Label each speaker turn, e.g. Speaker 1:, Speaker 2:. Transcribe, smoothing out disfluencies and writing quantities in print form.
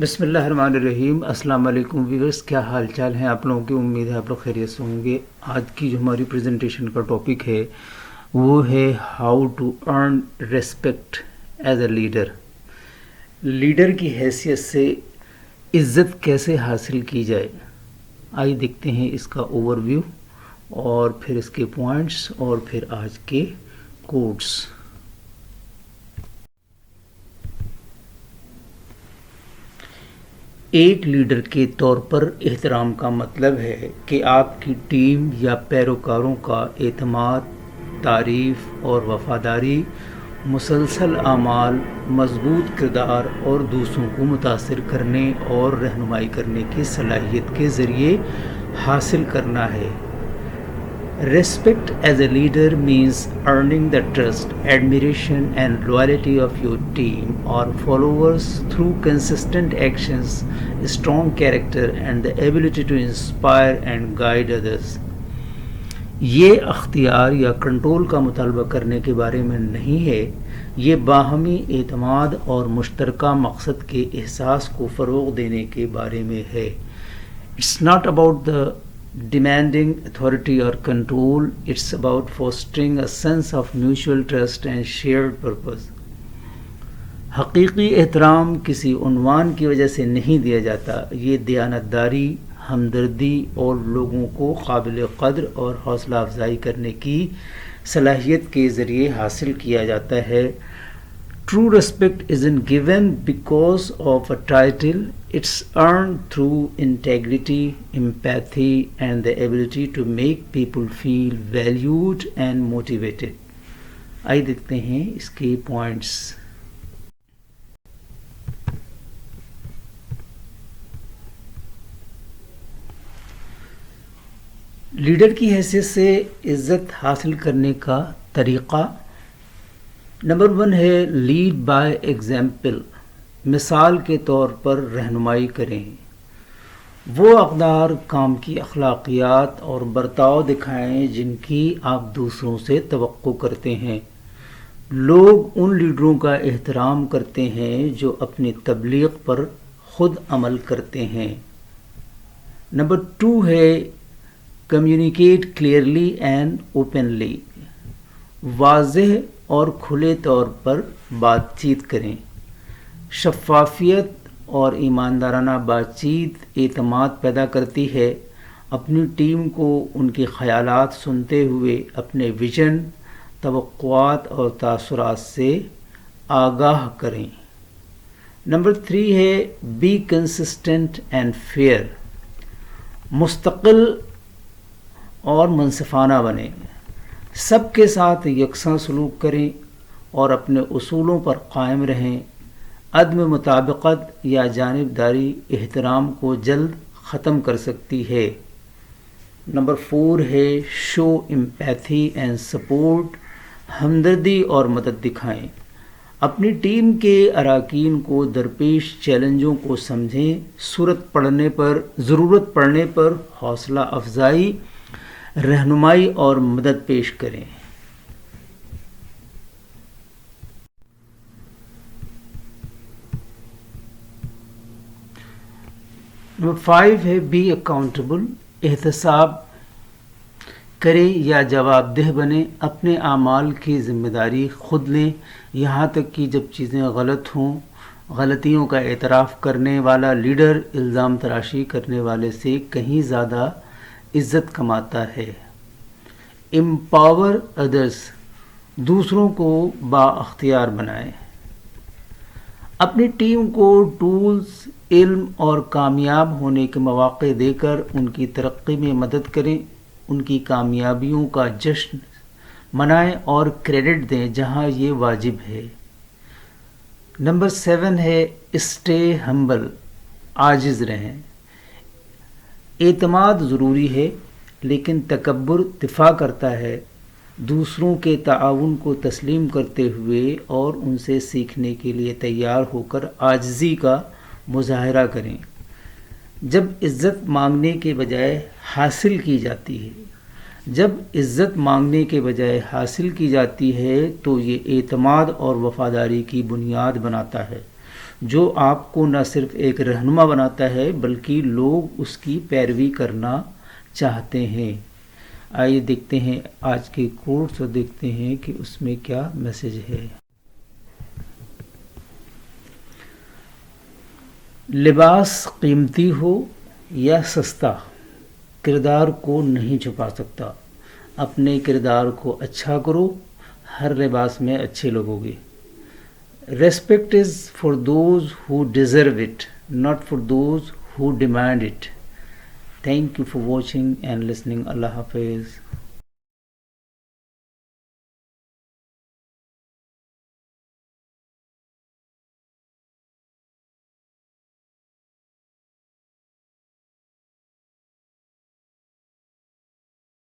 Speaker 1: بسم اللہ الرحمن الرحیم. السلام علیکم ویورس، کیا حال چال ہیں آپ لوگوں کی؟ امید ہے آپ لوگ خیریت سے ہوں گے. آج کی جو ہماری پریزنٹیشن کا ٹاپک ہے وہ ہے how to earn respect as a leader. Leader کی حیثیت سے عزت کیسے حاصل کی جائے. آئیے دیکھتے ہیں اس کا اوور ویو اور پھر اس کے پوائنٹس اور پھر آج کے کوٹس. ایک لیڈر کے طور پر احترام کا مطلب ہے کہ آپ کی ٹیم یا پیروکاروں کا اعتماد، تعریف اور وفاداری مسلسل اعمال، مضبوط کردار اور دوسروں کو متاثر کرنے اور رہنمائی کرنے کی صلاحیت کے ذریعے حاصل کرنا ہے. Respect as a leader means earning the trust, admiration and loyalty of your team or followers through consistent actions, strong character and the ability to inspire and guide others. یہ اختیار یا کنٹرول کا مطالبہ کرنے کے بارے میں نہیں ہے، یہ باہمی اعتماد اور مشترکہ مقصد کے احساس کو فروغ دینے کے بارے میں ہے. It's not about the demanding authority or control, it's about fostering a sense of mutual trust and shared purpose. حقیقی احترام کسی عنوان کی وجہ سے نہیں دیا جاتا، یہ دیانتداری، ہمدردی اور لوگوں کو قابل قدر اور حوصلہ افزائی کرنے کی صلاحیت کے ذریعے حاصل کیا جاتا ہے. True respect isn't given because of a title, it's earned through integrity, empathy, and the ability to make people feel valued and motivated. آئیے دیکھتے ہیں اس کے پوائنٹس. لیڈر کی حیثیت سے عزت حاصل کرنے کا طریقہ. نمبر 1 ہے لیڈ بائی ایگزامپل. مثال کے طور پر رہنمائی کریں. وہ اقدار، کام کی اخلاقیات اور برتاؤ دکھائیں جن کی آپ دوسروں سے توقع کرتے ہیں. لوگ ان لیڈروں کا احترام کرتے ہیں جو اپنی تبلیغ پر خود عمل کرتے ہیں. نمبر 2 ہے کمیونیکیٹ کلیئرلی اینڈ اوپنلی. واضح اور کھلے طور پر بات چیت کریں. شفافیت اور ایماندارانہ بات چیت اعتماد پیدا کرتی ہے. اپنی ٹیم کو ان کے خیالات سنتے ہوئے اپنے ویژن، توقعات اور تاثرات سے آگاہ کریں. نمبر 3 ہے بی کنسسٹنٹ اینڈ فیئر. مستقل اور منصفانہ بنیں. سب کے ساتھ یکساں سلوک کریں اور اپنے اصولوں پر قائم رہیں. عدم مطابقت یا جانبداری احترام کو جلد ختم کر سکتی ہے. نمبر 4 ہے شو امپیتھی اینڈ سپورٹ. ہمدردی اور مدد دکھائیں. اپنی ٹیم کے اراکین کو درپیش چیلنجوں کو سمجھیں. ضرورت پڑنے پر حوصلہ افزائی، رہنمائی اور مدد پیش کریں. نمبر 5 ہے بی اکاؤنٹیبل. احتساب کریں یا جواب دہ بنیں. اپنے اعمال کی ذمہ داری خود لیں، یہاں تک کہ جب چیزیں غلط ہوں. غلطیوں کا اعتراف کرنے والا لیڈر الزام تراشی کرنے والے سے کہیں زیادہ عزت کماتا ہے. امپاور ادرس. دوسروں کو بااختیار بنائیں. اپنی ٹیم کو ٹولز، علم اور کامیاب ہونے کے مواقع دے کر ان کی ترقی میں مدد کریں. ان کی کامیابیوں کا جشن منائیں اور کریڈٹ دیں جہاں یہ واجب ہے. نمبر 7 ہے اسٹے ہمبل. عاجز رہیں. اعتماد ضروری ہے لیکن تکبر دفاع کرتا ہے. دوسروں کے تعاون کو تسلیم کرتے ہوئے اور ان سے سیکھنے کے لیے تیار ہو کر عاجزی کا مظاہرہ کریں. جب عزت مانگنے کے بجائے حاصل کی جاتی ہے تو یہ اعتماد اور وفاداری کی بنیاد بناتا ہے. جو آپ کو نہ صرف ایک رہنما بناتا ہے بلکہ لوگ اس کی پیروی کرنا چاہتے ہیں۔ آئیے دیکھتے ہیں آج کے کوٹس اور دیکھتے ہیں کہ اس میں کیا میسج ہے۔ لباس قیمتی ہو یا سستا، کردار کو نہیں چھپا سکتا۔ اپنے کردار کو اچھا کرو، ہر لباس میں اچھے لگو گے۔ Respect is for those who deserve it, not for those who demand it. Thank you for watching and listening. اللہ حافظ۔